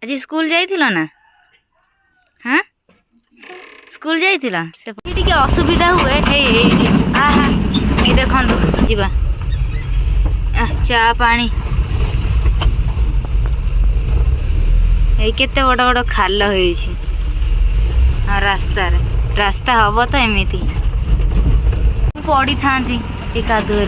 आज स्कूल जाइथिलो ना? हाँ स्कूल जाइथिलो से टिके असुविधा हुए हे आहा ए देखंतु जीवा चा पानी ए केते बड़ बड़ खाल होईछि रास्ता हम तो एमती पड़ी था कादुर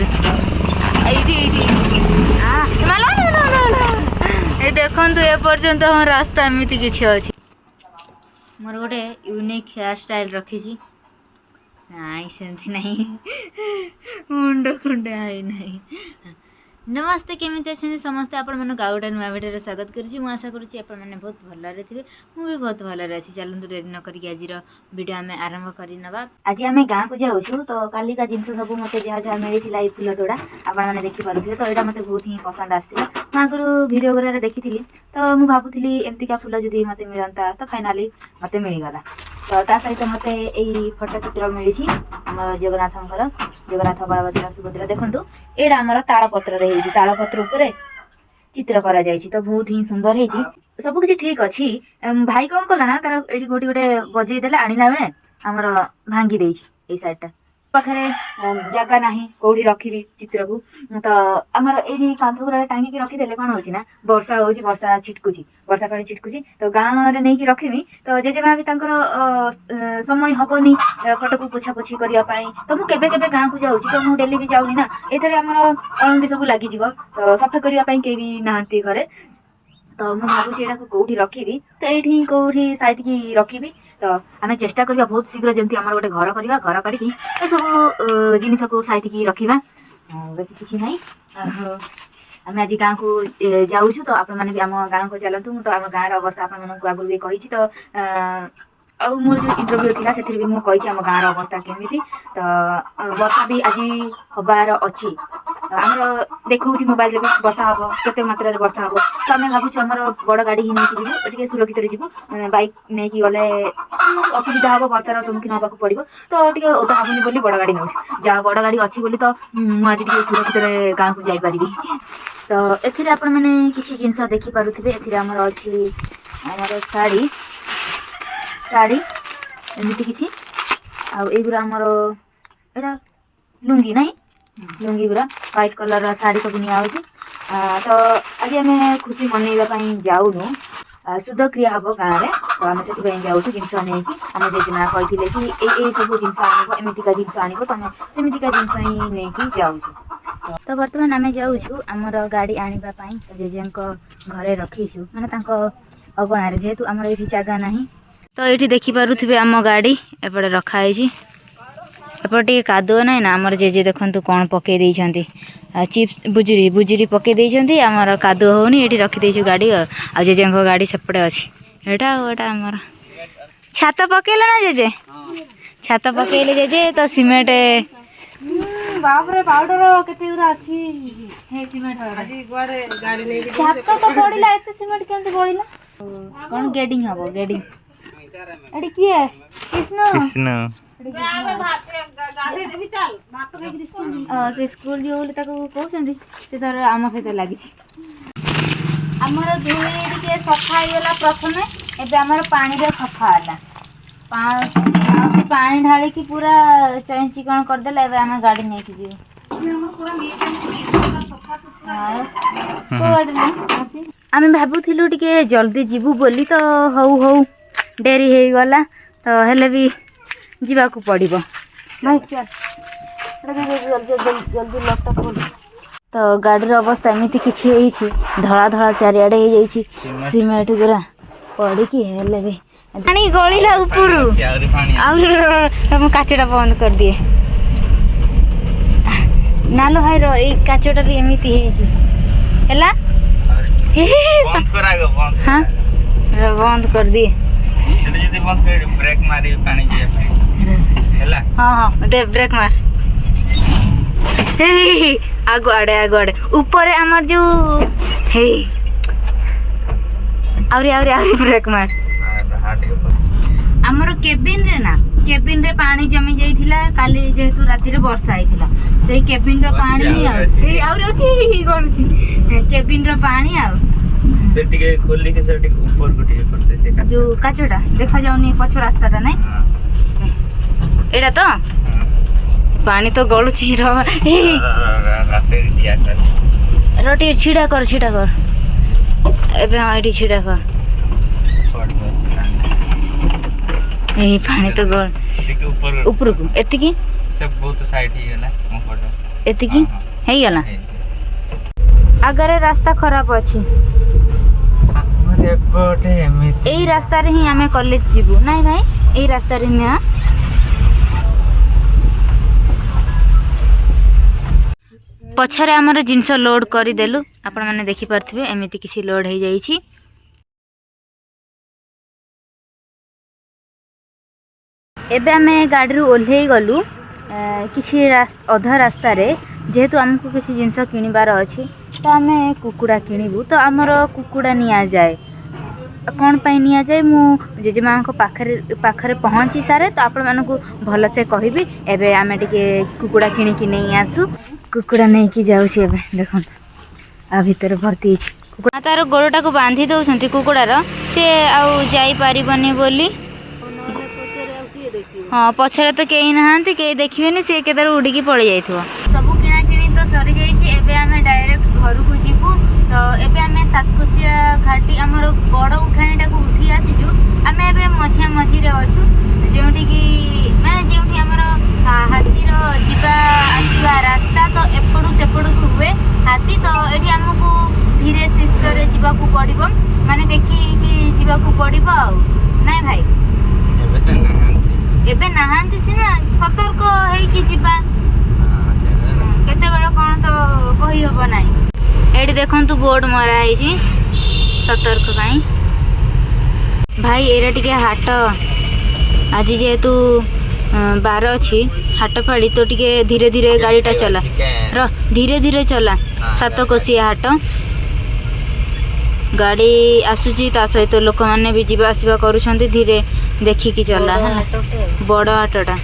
देखु एपर्यंत हम रास्ता एमती किसी अच्छे मोर गोटे यूनिक हेयर स्टाइल रखी नाई सेमती नहीं मुंड खुंडे आई नहीं। नमस्ते केमिति अच्छे समस्ते आपण मन गाँव गोटे नुआ भिडियो स्वागत करुँची मुझे आशा करुँची आपण मैंने बहुत भलरे थे मुझे बहुत भलरे अच्छी चलते डेरी न करी आज भिडियो आम आरंभ करनवा। आज आम गाँव को जाऊँ तो काली का जिनस सब मत जहाँ जहाँ मिलता ये फुल तोड़ा आपने देखिपे तो यहाँ मत बहुत ही पसंद आसाला मैं आगु भिडियो गुरा देखी तो मुझे भावुली एमतीका फुल जदि मत मिलता तो फाइनाली मत मिलगला तो ता सहित मत यही फटो चित्र मिली आम जगन्नाथ बलभद्र सुभद्रा देखूँ यहाँ आमर तालपत्र तालपत्र उपर चित्र करा जाइछि तो बहुत ही सुंदर है सब किसी ठीक अच्छी भाई कौन कला ना तार ये गोटे गोटे बजे देले आनिला बेले आमर भांगी देछि साइडटा पाखे जगह ना कौड़ी रखी चित्र को तो आमर ये कांथ गुरा टांगिकी रखीदे कौन हो वर्षा हो वर्षा छिटकुची वर्षा पानी छिटकुची तो गाँव में नहीं रखी तो जेजेमा भी समय हेनी फटो को पोछापोछि करने तो मुझे गाँव को जाऊँ तो मुझे डेली भी जाऊनी ना एथर आमर अलंदी सब लगी तो सफा करने के भी नहांती घरे तो मुझे भावुँ यहाँ कौटी रखी तो ये कौटी साइड की रखी तो आम चेष्टा करवा बहुत शीघ्र जमी आम गोटे घर करवा घर करके सब जिनस को साइड की रखा बेस किसी ना आम आज गाँव को जाऊँ तो आपण मैंने भी आम गाँव को चलतु तो आम गाँव अवस्था आप आगुरी भी कही तो आ मोर जो इंटरव्यू थी से भी मुझे आम गाँव अवस्था केमी तो वर्षा भी आज हबार अच्छी आमर देखा मोबाइल भी वर्षा हम केते मात्रा वर्षा हम तो आम भावुँ आम बड़ गाड़ी ही नहीं जी सुरक्षित जीवु बैक नहीं गले असुविधा हम वर्षार सम्मुखीन होगा पड़ो तो टे ओदा हेनी बोली बड़ गाड़ी नौ जहाँ बड़ गाड़ी अच्छी बोली तो मुझे सुरक्षित गाँव को जापरि तो एथिरे आपण मैंने किसी जिनस देखिपे एमर अच्छी आमर शाढ़ी शाढ़ी एमती किसी आगुरा आमर एटा लुंगी ना लुंगी गुरा व्हाइट कलर शाढ़ी सब निया तो आज आम खुशी मनइवाई जाऊनु शुद्ध क्रिया हम गाँव में तो आम से जाऊँ जिनस नहीं आम जेजेमा कही कि ये सब जिनस आमतिका जिनस आनब तो आम सेमतिका जिनस ही नहीं जाऊँ तो बर्तमान आम जाऊँ आमर गाड़ी आने जेजे घरे रखीचु माने अगणार जेहेतु आमर ये जगह ना तो ये देखिपे आम गाड़ी एपटे रखाई एपटे कादुआ ना ना आमर जेजे देखु कौन पकई चिप्स बुजुरी बुजुरी पकई आमर कादुआ होनी ये रखीदे गाड़ी आ जेजे गाड़ी सेपटे अच्छी एटा आमर छात पकईले ना जेजे छात पकईले जेजे तो सीमेंट बापरे पाउडर केते गुरा अछि हे सीमेंट आजी गोडे गाड़ी नै छात तो पड़िला एते सीमेंट केंते पड़िला कोन गेडिंग हबो गेडिंग एडी की है कृष्ण से स्कूल जो बोली कहते से तार आम सहित लगी आमर धूली टे सफा होगा प्रथम एवं आमर पानी सफा है पानी ढाल की पूरा चैन चिकन करदे एवं आम गाड़ी नहीं जी आम भावुलु टे जल्दी जीवु बोली तो हौ हौ डेरी हो गला तो हेले भी जीवाकू पड़ो तो गाड़ी अवस्था एमती किसी धला धला चारिआडे हो सीमेंट गुरा पड़ी हेले भी पानी गलिला ऊपर काचटा बंद कर दिए नालो भाई रो ये काचटा भी एमती है हाँ बंद कर दिए ब्रेक मारी पानी हेला हाँ हाँ दे ब्रेक मार आगो आड़े ऊपर आमर जो हे आउरी ब्रेक मार आमर केबिन रे ना केबिन रे पानी जमी जाइथिला काली जेहेतु राति रे वर्षा आइथिला से केबिन रो पानी आउरी अछि कोन अछि केबिन रो पानी से टिके खोली के से टिके ऊपर को टिके करते से का जो काचटा देखा जाउनी पछ रास्ताटा नै एडा तो पानी तो गळुछि र रास्ते दिया कर रोटी छिडा कर एबे आइडी छिडा कर छोड़ बस ए पानी तो गळ टिके ऊपर ऊपर को एतिकी सब बहुत साइड ही गला मो फोटो एतिकी हेई गला आगरे रास्ता खराब अछि अरे पटे एमिति एई रास्ता रे ही हमें कॉलेज जीवु नाही भाई एई रास्ता रे ना पछरे हमर जिंस लोड करी देलु आपण माने देखि परथिबे एमिति किसी लोड हे जाई छी एबे हमें गाड़ी रू ओल्हे गलु किसी अधा रास्ता रे जेहेतु हमको किसी जिनस किनिबार अछि तो आमे कुकुड़ा किनिबु तो हमर कुकुड़ा निया जाए कौन पाई निया जाए मु जेजेमा को पाखरे पहुंची सारे तो आपण मानको भल से कहबी एबे आमे टिके कुकुड़ा किनि कि नै आसु कुकुड़ा नै कि जाउ छी एबे देखन आ भीतर भर्ती छी कुकुड़ा तार गोड़टा को बांधी दउछंती कुकुड़ार से आउ जाई पारिबनी बोली हाँ पछरे तो कहीं नहांती कहीं देखिबेनी से केदार उड़ीकी पड़ जाइथो सबु किना किनी तो सरी जाई छी एबे आमे डायरेक्ट घर को जीवु तो एबे आमे सातकोसिया घाटी हमर बड़ उठाणीटा को उठी आसीजु आमे एबे मझी रे अछु जेउठी की माने जेउठी हमर हाथी रो जीवा आसीबा रास्ता तो एपडू सेपडू को हुए हाथी तो एठी हमको धीरे स्थिर रे जीवा को पड़िबो माने देखि कि जीवा को पड़िबो आ नै भाई एबे त नहांती एबे नहांती सिना सतर्क हेई कि जीवा केते बेला कोन तो कहि होबो नै एडी देखंतु बोर्ड मरा है जी सतर्क पाई भाई एरा टिके हाट आज जेहेतु 12 अछि हाट फाड़ी तो टिके धीरे धीरे गाड़ीटा चला र धीरे धीरे चला सातकोसिया हाट गाड़ी आसुची ता सहित लोक माने भी जीवा आसीबा करूछंती धीरे देखि कि चला है बड़ हाटटा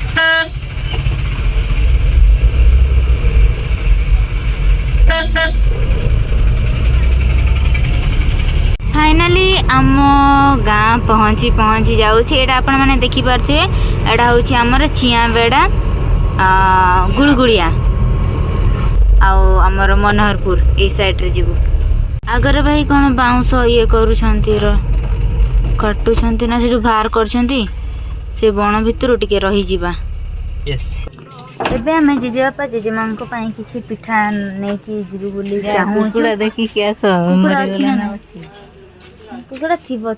फाइनाली आम गाँ पहुँची जाऊँगी एटा आपण माने देखि पारथिबे एटा होछि हमर चिया बेड़ा गुड़गुड़िया आउ हमर मनोहरपुर ए साइड रे जीवु आगर भाई कोन बाउंस ये करूछंती र काटुछंती ना सेठु बाहर करछंती से बण भितर टिके रही जीवा यस एबे हमें जेजे बापा जेजे मां को पाई किछि पिठा नै कि जीवु बोली चाहू कुकुड़ा देखि के आस मरि गेला ना कुकुड़ा थिबो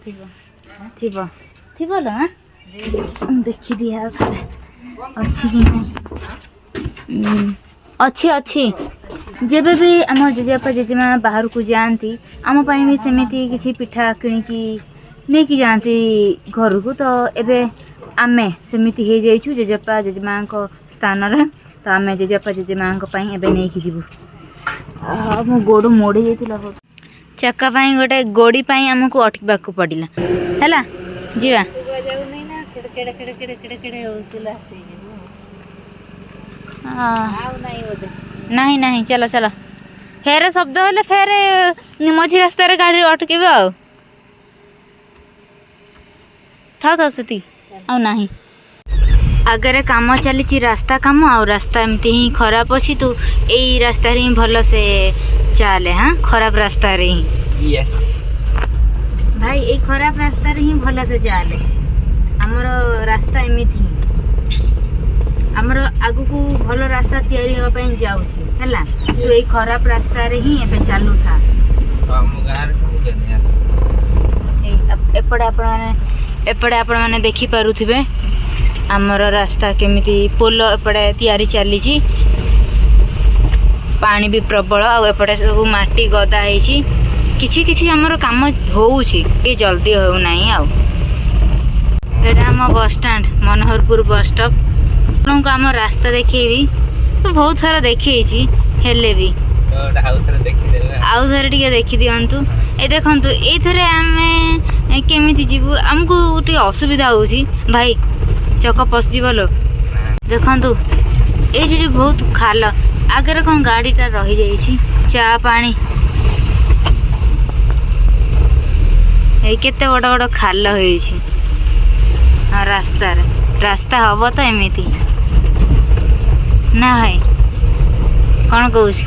ल देखि दिया अच्छी कि नहीं अच्छी जेबे भी हमर जेजेपा जेजेमा बाहर को जानती आम पाई भी सेमिति किछि पिठा किणिकी नै कि जानती घर को तो एबे आमे सेमिति हे जाइछु जेजेपा जेजेमा को स्थान रे तो आमे जेजेपा जेजेमा को पाई एबे नै कि जीवु मो गोड़ मोड़ी जाइतिला चक्का पाई गोटे गोड़ी पाई हमको अटकबा को पड़िला हैला जीवा जाऊ नै ना केड़े होतिला से हां आउ नाही होते नहीं चलो फेर शब्द हेले फेर मझी रास्ता रे गाड़ी अटकेबे आ था सती आ नहीं आगे काम चली रास्ता काम आ रास्ता एमती ही खराब अच्छी तू यही रास्ता ही भल से चले हाँ खराब रास्ता रे ही यस भाई ये खराब रास्ता रे ही भल से चले हमर रास्ता एमती ही हमर आगु को भल रास्ता तैयारी होबा पई जाउछी हला तो ए खराब रास्ता रे ही एबे चालू था हम गार को केने यार एपड़े आपण माने देखि पारुथिबे हमर रास्ता केमिति पोल एपड़े तैयारी चली छी पानी भी प्रबल आ एपड़े सब माटी गदा है छी किछि हमर काम होउछि ए जल्दी हो नाही आ एटा हम bus stand Manoharpur bus stop को आम रास्ता देखेबी तो बहुत सारा देखे हेले भी आउ थे टे देखी दिंतु ए देखु ये आम केमी जीवु आमको टे असुविधा हो भाई चक पशिज लो देखु ये बहुत खाल आगे कौन गाड़ीटा रही जा चा पानी ଏଇ କେତେ ବଡ଼ ବଡ଼ ଖାଲ ହେଇଛି ରାସ୍ତାରେ। ରାସ୍ତା ହବ ତ ଏମିତି ନା ଭାଇ, କ'ଣ କହୁଛୁ?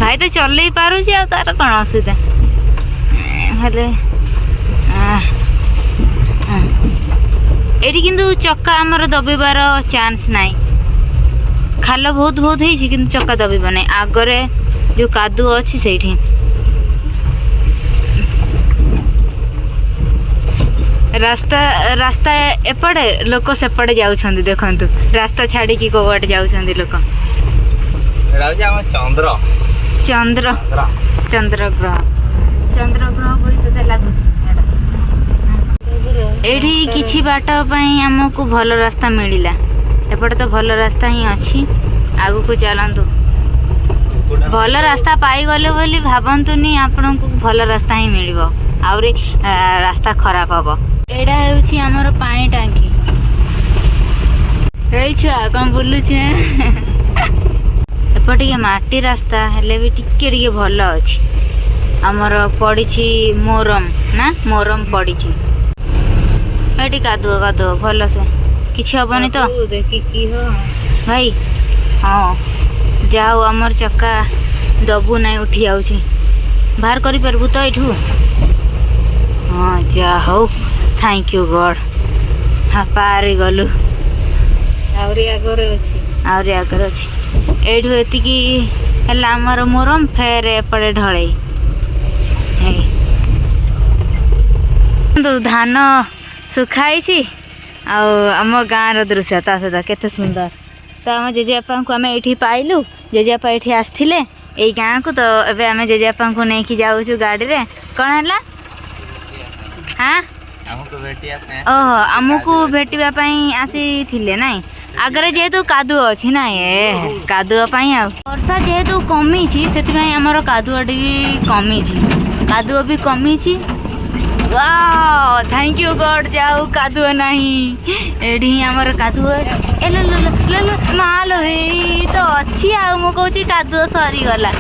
ଭାଇ ତ ଚଲେଇ ପାରୁଛି, ଆଉ ତାର କ'ଣ ଅସୁବିଧା ହେଲେ। ଏଠି କିନ୍ତୁ ଚକା ଆମର ଦବିବାର ଚାନ୍ସ ନାହିଁ। ଖାଲ ବହୁତ ବହୁତ ହେଇଛି କିନ୍ତୁ ଚକା ଦବିବ ନାହିଁ। ଆଗରେ ଯେଉଁ କାଦୁଅ ଅଛି ସେଇଠି। ରାସ୍ତା ରାସ୍ତା ଏପଟେ, ଲୋକ ସେପଟେ ଯାଉଛନ୍ତି। ଦେଖନ୍ତୁ ରାସ୍ତା ଛାଡ଼ିକି କୋଉଆଡ଼େ ଯାଉଛନ୍ତି ଲୋକ। ଚନ୍ଦ୍ରଗ୍ରହ ଭଳି ତୋତେ ଲାଗୁଛି? ଏଇଠି କିଛି ବାଟ ପାଇଁ ଆମକୁ ଭଲ ରାସ୍ତା ମିଳିଲା। ଏପଟେ ତ ଭଲ ରାସ୍ତା ହିଁ ଅଛି। ଆଗକୁ ଚାଲନ୍ତୁ। ଭଲ ରାସ୍ତା ପାଇଗଲେ ବୋଲି ଭାବନ୍ତୁନି ଆପଣଙ୍କୁ ଭଲ ରାସ୍ତା ହିଁ ମିଳିବ। ଆହୁରି ରାସ୍ତା ଖରାପ ହବ। ଏଇଟା ହେଉଛି ଆମର ପାଣି ଟାଙ୍କି। ଏଇ ଛୁଆ କ'ଣ ବୁଲୁଛି? ଏପଟେ ଟିକେ ମାଟି ରାସ୍ତା ହେଲେ ବି ଟିକେ ଭଲ ଅଛି। ଆମର ପଡ଼ିଛି ମୋରମ ପଡ଼ିଛି। ଏଠି କାଦୁଅ ଭଲସେ କିଛି ହବନି ତ ଭାଇ? ହଁ, ଯାହା ହଉ ଆମର ଚକା ଦବୁ ନାହିଁ, ଉଠି ଯାଉଛି। ବାହାର କରିପାରିବୁ ତ ଏଇଠୁ? ହଁ, ଯାହା ହଉ, ଥ୍ୟାଙ୍କ ୟୁ ଗଡ୍। ପାରି ଗଲୁ। ଆହୁରି ଆଗରେ ଅଛି। ଏଇଠୁ ଏତିକି ହେଲା ଆମର ମୋରମ। ଫେର ଏପଟେ ଢଳେଇ। ଧାନ ଶୁଖା ହେଇଛି। ଆଉ ଆମ ଗାଁର ଦୃଶ୍ୟ ତା ସହିତ କେତେ ସୁନ୍ଦର। ତ ଆମ ଜେଜେବାପାଙ୍କୁ ଆମେ ଏଇଠି ପାଇଲୁ। ଜେଜେବାପା ଏଇଠି ଆସିଥିଲେ ଏଇ ଗାଁକୁ। ତ ଏବେ ଆମେ ଜେଜେବାପାଙ୍କୁ ନେଇକି ଯାଉଛୁ ଗାଡ଼ିରେ। କ'ଣ ହେଲା? ଓହୋ, ଆମକୁ ଭେଟିବା ପାଇଁ ଆସିଥିଲେ ନାଇଁ? ଆଗରେ ଯେହେତୁ କାଦୁଅ ଅଛି ନାଇଁ, କାଦୁଅ ପାଇଁ। ଆଉ ବର୍ଷା ଯେହେତୁ କମିଛି ସେଥିପାଇଁ ଆମର କାଦୁଅଟି ବି କମିଛି। ଥ୍ୟାଙ୍କ ୟୁ ଗଡ୍। ଯାଉ କାଦୁଅ ନାହିଁ ଏଠି ହିଁ ଆମର କାଦୁଅ। ମାଲୋ ହେଇ ତ ଅଛି। ଆଉ ମୁଁ କହୁଛି କାଦୁଅ ସରିଗଲା।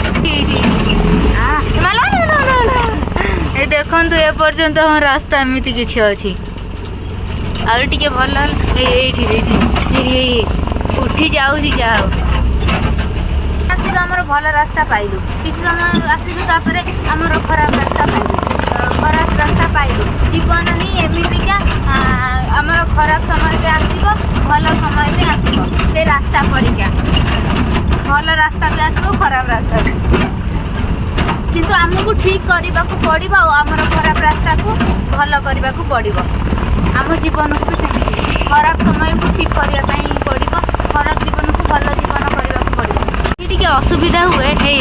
ଏ ଦେଖନ୍ତୁ ଏପର୍ଯ୍ୟନ୍ତ ରାସ୍ତା ଏମିତି କିଛି ଅଛି। ଆଉ ଟିକେ ଭଲ ଏଇଠି ଉଠି ଯାଉଛି। ଯାହା ହଉ ଆସିଲୁ, ଆମର ଭଲ ରାସ୍ତା ପାଇଲୁ। କିଛି ସମୟ ଆସିଲୁ, ତାପରେ ଆମର ଖରାପ ରାସ୍ତା ପାଇଲୁ। ଜୀବନ ହିଁ ଏମିତିକା। ଆମର ଖରାପ ସମୟ ବି ଆସିବ, ଭଲ ସମୟ ବି ଆସିବ। ସେ ରାସ୍ତା ପରୀକ୍ଷା, ଭଲ ରାସ୍ତା ବି ଆସିବ, ଖରାପ ରାସ୍ତା ବି। କିନ୍ତୁ ଆମକୁ ଠିକ୍ କରିବାକୁ ପଡ଼ିବ, ଆଉ ଆମର ଖରାପ ରାସ୍ତାକୁ ଭଲ କରିବାକୁ ପଡ଼ିବ। ଆମ ଜୀବନକୁ ବି ସେମିତି ଖରାପ ସମୟକୁ ଠିକ୍ କରିବା ପାଇଁ ପଡ଼ିବ, ଖରାପ ଜୀବନକୁ ଭଲ ଜୀବନ କରିବାକୁ ପଡ଼ିବ। ଟିକେ ଅସୁବିଧା ହୁଏ। ଏଇଠି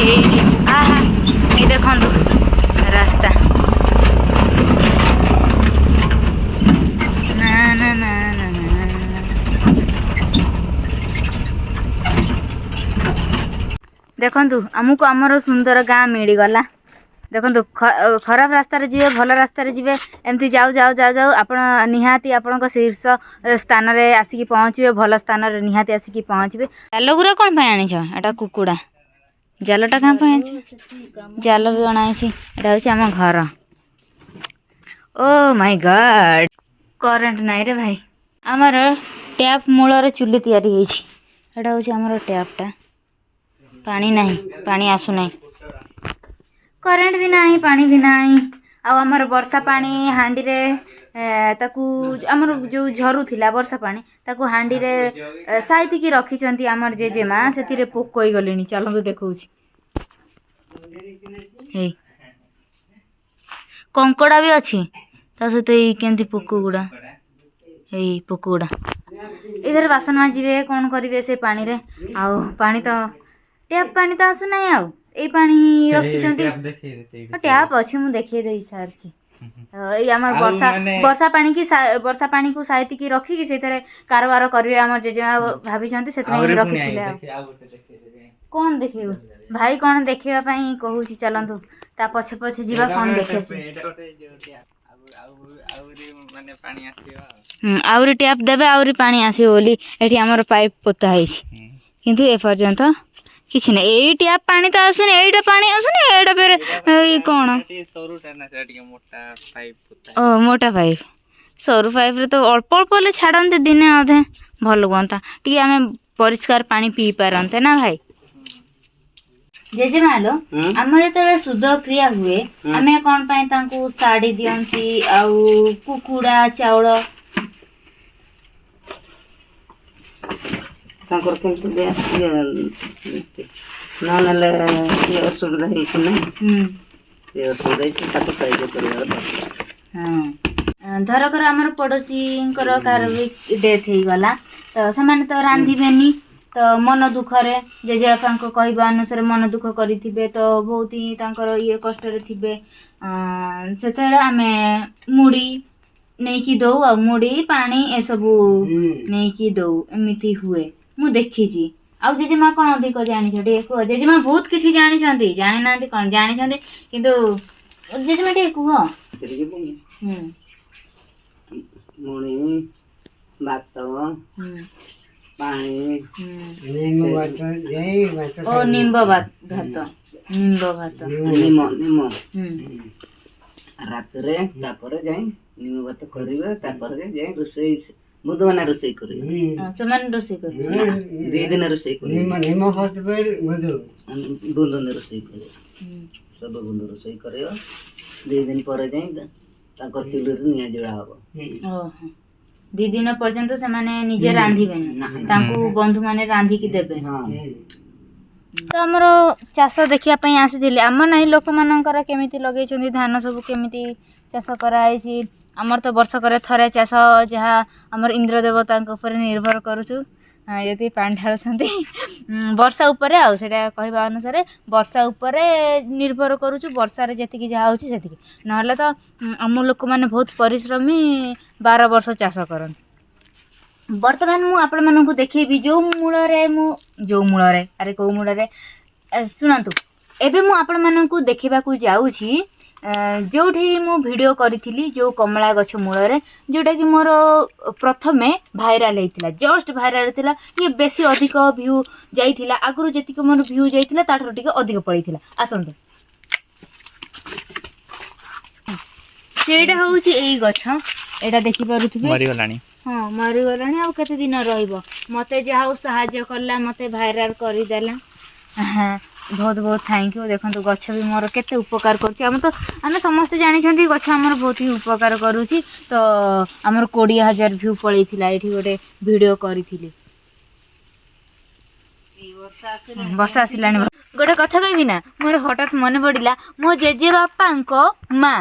ଏଇ ଦେଖନ୍ତୁ ରାସ୍ତା। ଦେଖନ୍ତୁ ଆମକୁ ଆମର ସୁନ୍ଦର ଗାଁ ମିଳିଗଲା। ଦେଖନ୍ତୁ ଖରାପ ରାସ୍ତାରେ ଯିବେ, ଭଲ ରାସ୍ତାରେ ଯିବେ, ଏମିତି ଯାଉ ଆପଣ ନିହାତି ଆପଣଙ୍କ ଶୀର୍ଷ ସ୍ଥାନରେ ଆସିକି ପହଞ୍ଚିବେ। ଭଲ ସ୍ଥାନରେ ନିହାତି ଆସିକି ପହଞ୍ଚିବେ। ଜାଲଗୁରା କ'ଣ ପାଇଁ ଆଣିଛ? ଏଇଟା କୁକୁଡ଼ା ଜାଲଟା କ'ଣ ପାଇଁ ଆଣିଛ? ଜାଲ ବି ଅଣାଇଛି। ଏଇଟା ହେଉଛି ଆମ ଘର। ଓ ମାଇ ଗଡ୍, କରେଣ୍ଟ ନାହିଁ ରେ ଭାଇ। ଆମର ଟ୍ୟାପ୍ ମୂଳରେ ଚୁଲି ତିଆରି ହେଇଛି। ଏଇଟା ହେଉଛି ଆମର ଟ୍ୟାପ୍ଟା। ପାଣି ନାହିଁ, ପାଣି ଆସୁନାହିଁ। କରେଣ୍ଟ ବି ନାହିଁ, ପାଣି ବି ନାହିଁ। ଆଉ ଆମର ବର୍ଷା ପାଣି ହାଣ୍ଡିରେ ତାକୁ, ଆମର ଯେଉଁ ଝରୁଥିଲା ବର୍ଷା ପାଣି, ତାକୁ ହାଣ୍ଡିରେ ସାଇତିକି ରଖିଛନ୍ତି ଆମର ଜେଜେମା। ସେଥିରେ ପୋକ ହେଇଗଲେଣି। ଚାଲନ୍ତୁ ଦେଖଉଛି। ହେଇ କଙ୍କଡ଼ା ବି ଅଛି ତା ସହିତ। ଏଇ କେମିତି ପୋକ ଗୁଡ଼ା ଏଇଥିରେ ବାସନ ମାଜିବେ, କ'ଣ କରିବେ ସେ ପାଣିରେ? ଆଉ ପାଣି ତ ଟ୍ୟାପ୍ ପାଣି ତ ଆସୁନାହିଁ। ଆଉ ଏଇ ପାଣି ରଖିଛନ୍ତି। ଟ୍ୟାପ୍ ଅଛି, ମୁଁ ଦେଖେଇ ଦେଇ ସାରିଛି। ଏଇ ଆମର ବର୍ଷା ପାଣିକୁ ସାଇତିକି ରଖିକି ସେଇଥିରେ କାରବାର କରିବେ ଆମର ଜେଜେମା ଭାବିଛନ୍ତି। ସେଥିପାଇଁ ରଖିଥିଲେ। ଆଉ କ'ଣ ଦେଖେଇବୁ ଭାଇ? କ'ଣ ଦେଖେଇବା ପାଇଁ କହୁଛି? ଚାଲନ୍ତୁ ତା ପଛେ ଯିବା। କ'ଣ ଦେଖେଇଛି? ଆହୁରି ଟ୍ୟାପ୍ ଦେବେ, ଆହୁରି ପାଣି ଆସିବ ବୋଲି ଏଠି ଆମର ପାଇପ୍ ପୋତା ହେଇଛି। କିନ୍ତୁ ଏପର୍ଯ୍ୟନ୍ତ କିଛି ନାହିଁ ଏଇ ଟ୍ୟାପ୍ ପାଣି ତ ଆସୁନି ଏଇଟା ପାଣି ଆସୁନି ଏଇଟା ଫେରେ ଏଇ କ'ଣ ସରୁଟା ନା ସେଟା ଟିକେ ମୋଟା ପାଇପ୍ ଓ ମୋଟା ପାଇପ୍ ସରୁ ପାଇପ୍ରେ ତ ଅଳ୍ପ ଅଳ୍ପ ହେଲେ ଛାଡ଼ନ୍ତେ ଦିନେ ଅଧେ ଭଲ ହୁଅନ୍ତା ଟିକେ ଆମେ ପରିଷ୍କାର ପାଣି ପିଇ ପାରନ୍ତେ ନା ଭାଇ ଜେଜେମା ଲୋ ଆମର ଯେତେବେଳେ ଶୁଦ୍ଧକ୍ରିୟା ହୁଏ ଆମେ କ'ଣ ପାଇଁ ତାଙ୍କୁ ଶାଢ଼ୀ ଦିଅନ୍ତି ଆଉ କୁକୁଡ଼ା ଚାଉଳ ତାଙ୍କର କିନ୍ତୁ ନ ନେଲେ କିଏ ଅସୁବିଧା ହେଇଛି ନା ସେ ଅସୁବିଧା ହେଇଛି ତାକୁ ସାହାଯ୍ୟ କରିବାର ଦରକାର। ହଁ ଧରକର ଆମର ପଡ଼ୋଶୀଙ୍କର କାହାର ବି ଡେଥ୍ ହେଇଗଲା ତ ସେମାନେ ତ ରାନ୍ଧିବେନି ତ ମନ ଦୁଃଖରେ ଜେଜେବାପାଙ୍କ କହିବା ଅନୁସାରେ ମନ ଦୁଃଖ କରିଥିବେ ତ ବହୁତ ହିଁ ତାଙ୍କର ଇଏ କଷ୍ଟରେ ଥିବେ ସେତେବେଳେ ଆମେ ମୁଢ଼ି ନେଇକି ଦଉ ଆଉ ମୁଢ଼ି ପାଣି ଏସବୁ ନେଇକି ଦଉ ଏମିତି ହୁଏ ମୁଁ ଦେଖିଛି ଆଉ ଜେଜେମା କ'ଣ ଅଧିକ ଜାଣିଛ ଟିକେ କୁହ ଜେଜେମା ବହୁତ କିଛି ଜାଣିଛନ୍ତି ଜାଣିନାହାନ୍ତି କ'ଣ ଜାଣିଛନ୍ତି କିନ୍ତୁ ଜେଜେମା ଟିକେ କୁହ ମୁଢ଼ି ଭାତ ପାଣି ଓ ନିମ୍ବ ଭାତ ନିମ ରାତିରେ ତାପରେ ଯାଇ ନିମ ଭାତ କରିବେ ତାପରେ ଯାଇ ରୋଷେଇ ବୁଧବାର ରୋଷେଇ କରିବେ ସେମାନେ ରୋଷେଇ କରିବେ 2 ଦିନ ରୋଷେଇ କରିବେ ବୁଧନ ରୋଷେଇ କରିବେ ସବୁ ବୁଧ ରୋଷେଇ କରିବ 2 ଦିନ ପରେ ଯାଇ ତାଙ୍କର ଚୁଲିରେ ନିଆଁ ଜଳା ହବ 2 ଦିନ ପର୍ଯ୍ୟନ୍ତ ସେମାନେ ନିଜେ ରାନ୍ଧିବେନି ତାଙ୍କୁ ବନ୍ଧୁମାନେ ରାନ୍ଧିକି ଦେବେ ତ ଆମର ଚାଷ ଦେଖିବା ପାଇଁ ଆସିଥିଲେ ଆମର ନାହିଁ ଲୋକମାନଙ୍କର କେମିତି ଲଗେଇଛନ୍ତି ଧାନ ସବୁ କେମିତି ଚାଷ କରାହେଇଛି ଆମର ତ ବର୍ଷକରେ ଥରେ ଚାଷ ଯାହା ଆମର ଇନ୍ଦ୍ର ଦେବତାଙ୍କ ଉପରେ ନିର୍ଭର କରୁଛୁ ଯଦି ପାଣି ଢାଳୁଛନ୍ତି ବର୍ଷା ଉପରେ ଆଉ ସେଇଟା କହିବା ଅନୁସାରେ ବର୍ଷା ଉପରେ ନିର୍ଭର କରୁଛୁ ବର୍ଷାରେ ଯେତିକି ଯାହା ହେଉଛି ସେତିକି ନହେଲେ ତ ଆମ ଲୋକମାନେ ବହୁତ ପରିଶ୍ରମୀ 12 ବର୍ଷ ଚାଷ କରନ୍ତି ବର୍ତ୍ତମାନ ମୁଁ ଆପଣମାନଙ୍କୁ ଦେଖେଇବି ଯେଉଁ ମୂଳରେ ଆରେ କେଉଁ ମୂଳରେ ଶୁଣନ୍ତୁ ଏବେ ମୁଁ ଆପଣମାନଙ୍କୁ ଦେଖେଇବାକୁ ଯାଉଛି ଯେଉଁଠି ମୁଁ ଭିଡ଼ିଓ କରିଥିଲି ଯେଉଁ କମଳା ଗଛ ମୂଳରେ ଯେଉଁଟାକି ମୋର ପ୍ରଥମେ ଭାଇରାଲ୍ ହେଇଥିଲା ଜଷ୍ଟ ଭାଇରାଲ୍ ହେଇଥିଲା ଟିକେ ବେଶୀ ଅଧିକ ଭ୍ୟୁ ଯାଇଥିଲା ଆଗରୁ ଯେତିକି ମୋର ଭ୍ୟୁ ଯାଇଥିଲା ତାଠାରୁ ଟିକେ ଅଧିକ ପଳେଇଥିଲା ଆସନ୍ତୁ ସେଇଟା ହେଉଛି ଏଇ ଗଛ ଏଇଟା ଦେଖିପାରୁଥିବେ ମରିଗଲାଣି ହଁ ମରିଗଲାଣି ଆଉ କେତେ ଦିନ ରହିବ ମୋତେ ଯାହା ହଉ ସାହାଯ୍ୟ କଲା ମୋତେ ଭାଇରାଲ୍ କରିଦେଲା ବହୁତ ବହୁତ ଥ୍ୟାଙ୍କ ୟୁ ଦେଖନ୍ତୁ ଗଛ ବି ମୋର କେତେ ଉପକାର କରୁଛି ଆମେ ସମସ୍ତେ ଜାଣିଛନ୍ତି ଗଛ ଆମର ବହୁତ ହିଁ ଉପକାର କରୁଛି ତ ଆମର 20,000 ଭ୍ୟୁ ପଳେଇଥିଲା ଏଇଠି ଗୋଟେ ଭିଡ଼ିଓ କରିଥିଲି ବର୍ଷା ଆସିଲାଣି ଗୋଟେ କଥା କହିବି ନା ମୋର ହଠାତ୍ ମନେ ପଡ଼ିଲା ମୋ ଜେଜେବାପାଙ୍କ ମା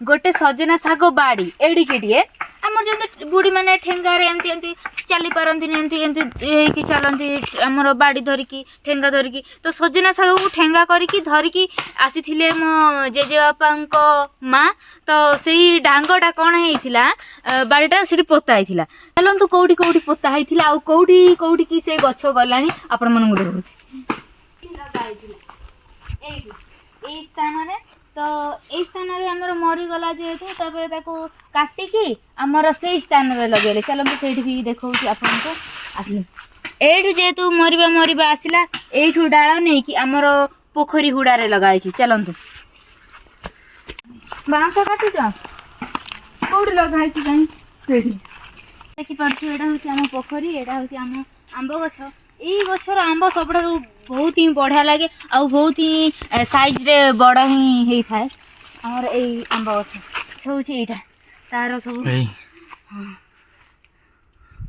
ଗୋଟେ ସଜନା ଶାଗ ବାଡ଼ି ଏଡ଼ିକିଟିଏ ଆମର ଯେମିତି ବୁଢ଼ୀମାନେ ଠେଙ୍ଗାରେ ଏମିତି ଚାଲି ପାରନ୍ତିନି ଏମିତି ହେଇକି ଚାଲନ୍ତି ଆମର ବାଡ଼ି ଧରିକି ଠେଙ୍ଗା ଧରିକି ତ ସଜନା ଶାଗକୁ ଠେଙ୍ଗା କରିକି ଧରିକି ଆସିଥିଲେ ମୋ ଜେଜେବାପାଙ୍କ ମା ତ ସେଇ ଡାଙ୍ଗଟା କ'ଣ ହେଇଥିଲା ବାଡ଼ିଟା ସେଠି ପୋତା ହେଇଥିଲା ଚାଲନ୍ତୁ କେଉଁଠି କେଉଁଠି ପୋତା ହେଇଥିଲା ଆଉ କେଉଁଠି କି ସେ ଗଛ ଗଲାଣି ଆପଣମାନଙ୍କୁ ଦେଖଉଛି ଏଇ ସ୍ଥାନରେ ତ ଏଇ ସ୍ଥାନରେ ଆମର ମରିଗଲା ଯେହେତୁ ତାପରେ ତାକୁ କାଟିକି ଆମର ସେଇ ସ୍ଥାନରେ ଲଗେଇଲେ ଚାଲନ୍ତୁ ସେଇଠି ବି ଦେଖଉଛି ଆପଣଙ୍କୁ ଆସିଲେ ଏଇଠୁ ଯେହେତୁ ମରିବା ଆସିଲା ଏଇଠୁ ଡାଳ ନେଇକି ଆମର ପୋଖରୀ ହୁଡ଼ାରେ ଲଗା ହେଇଛି ଚାଲନ୍ତୁ ବାଉଁଶ କାଟୁଛ କୋଉଠି ଲଗା ହେଇଛି କାହିଁ ସେଇଠି ଦେଖିପାରୁଛୁ ଏଇଟା ହେଉଛି ଆମ ପୋଖରୀ ଏଇଟା ହେଉଛି ଆମ ଆମ୍ବ ଗଛ ଏଇ ଗଛର ଆମ୍ବ ସବୁଠାରୁ ବହୁତ ହିଁ ବଢ଼ିଆ ଲାଗେ ଆଉ ବହୁତ ହିଁ ସାଇଜ୍ରେ ବଡ଼ ହିଁ ହେଇଥାଏ ଆମର ଏଇ ଆମ୍ବ ଗଛ ହେଉଛି ଏଇଟା ତାର ସବୁ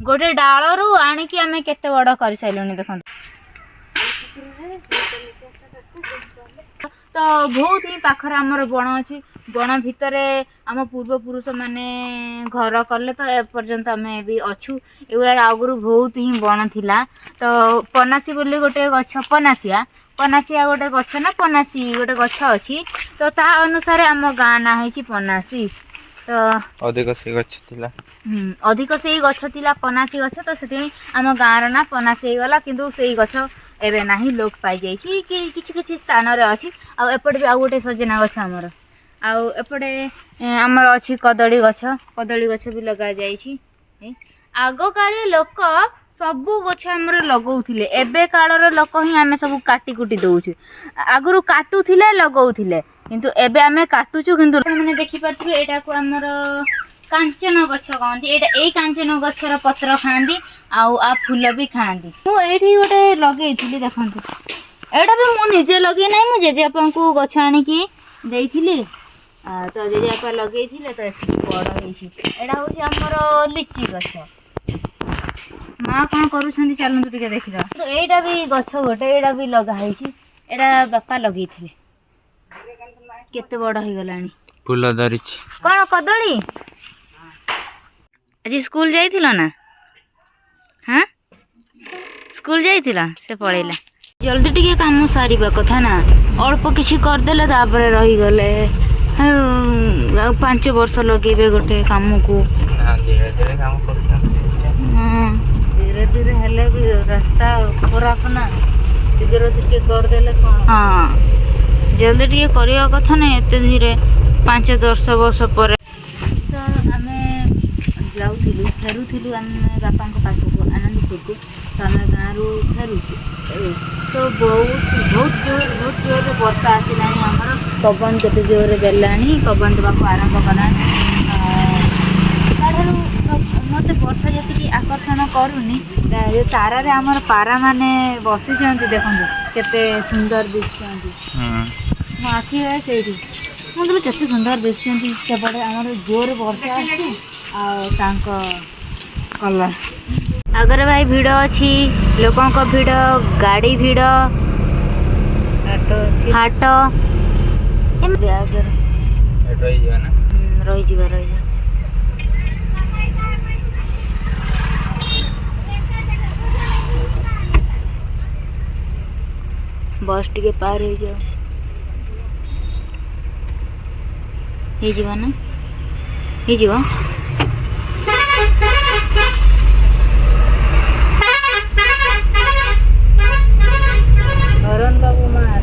ଗୋଟେ ଡାଳରୁ ଆଣିକି ଆମେ କେତେ ବଡ଼ କରିସାରିଲୁଣି ଦେଖନ୍ତୁ ତ ବହୁତ ହିଁ ପାଖରେ ଆମର ବଣ ଅଛି ବଣ ଭିତରେ ଆମ ପୂର୍ବପୁରୁଷମାନେ ଘର କଲେ ତ ଏପର୍ଯ୍ୟନ୍ତ ଆମେ ବି ଅଛୁ ଏଗୁଡ଼ା ଆଗରୁ ବହୁତ ହିଁ ବଣ ଥିଲା ତ ପନାସୀ ବୋଲି ଗୋଟେ ଗଛ ପନାସିଆ ଗୋଟେ ଗଛ ନା ପନାସୀ ଗୋଟେ ଗଛ ଅଛି ତ ତା ଅନୁସାରେ ଆମ ଗାଁ ନାଁ ହେଇଛି ପନାସୀ ତ ଅଧିକ ସେଇ ଗଛ ଥିଲା ଅଧିକ ସେଇ ଗଛ ଥିଲା ପନାସୀ ଗଛ ତ ସେଥିପାଇଁ ଆମ ଗାଁର ନାଁ ପନାସୀ ହେଇଗଲା କିନ୍ତୁ ସେଇ ଗଛ ଏବେ ନାହିଁ ଲୋପ ପାଇଯାଇଛି କି କିଛି ସ୍ଥାନରେ ଅଛି ଆଉ ଏପଟେ ବି ଆଉ ଗୋଟେ ସଜନା ଗଛ ଆମର ଆଉ ଏପଟେ ଆମର ଅଛି କଦଳୀ ଗଛ ବି ଲଗାଯାଇଛି आग काले लोक सबू गछ आमर लगौथिले एबे कालर लोक ही आमे सब काटी कुटी दउछु आगरु काटुथिले लगौथिले किंतु एबे आमे काटुछु किंतु माने देखि पाथु एटा को आमर कांचन गछ कहंती एटा एई कांचन गछर पत्र खांदी आ फूल भी खांदी मु एठी गोटे लगेइथिली देखंतु एटा भी मु निजे लगे नै मु जेजे आपन को गछ आनी की देइथिली तो जेजे आपा लगेइथिले तो एठी बड़ हेइछि एटा होछि आमर लिची गछ माँ कौन करूछंती चलंतु टिके देखिदा तो एटा भी गछ गोटे एटा भी लगा हेइछि एटा बापा लगेइथिले केते बड़ होई गलानी फूल धरिछि कौन कदली आज स्कूल जाइथिला ना हाँ स्कूल जाइथिला से पळेला जल्दी टिके काम सारिबा कथा ना अल्प किछि कर देले तापर रही गले 5 वर्ष लगेबे गोटे काम को हां धीरे धीरे काम करूछंती धीरे धीरे हेले भी रास्ता खराब ना शीघ्र टिके कर देले कोन हाँ जल्दी टिके करिया कथा ना एते धीरे 5-10 वर्ष पर तो आमे जाउथिलु फेरुथिलु आमे बापाଙ୍କ पाखକୁ आनंदपुरକୁ तो आमे गाँरु फेरुछु तो बहुत जोर वर्षा आसिलानी हमर पवन केते जोर देलानी पवन देबाको आरंभ कलानी ताठारु मते वर्षा जति आकर्षण करूनी जो तारा रे हमर पारा माने बसी जंती देखंतु केते सुंदर दिसचंती मो आखि है सेठी मु कहले केते सुंदर दिसचंती सेपटे हमर जोर वर्षा आसी आ तांको कलर आगर भाई भिड़ अच्छी लोकों को भिड़ गाड़ी भिड़ हाट रही बस टिके पार हो जाओ ना हरण बाबू मार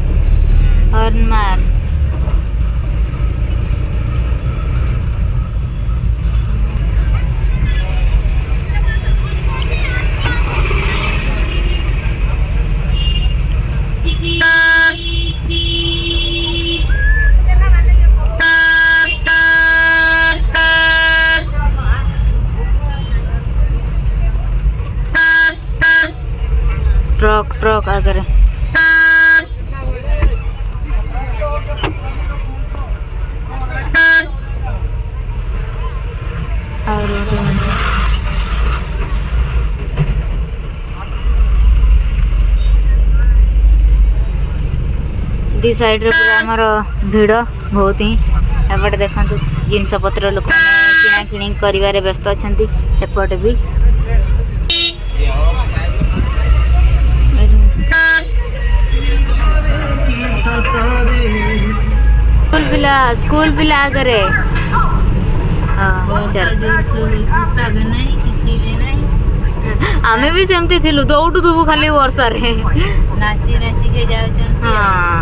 हॉर्न मार ट्रक आगे दी साइड रे पूरा हमर भिड़ बहुत ही एपटे देखंतु जिनस पत्र लोक किना किणी करिवारे व्यस्त अछंती एपटे भी स्कूल पिला आगे आमे भी सेमती थिलु दौड़ू थुबु खाली वर्षा रे नाची नाची के जाउछन हाँ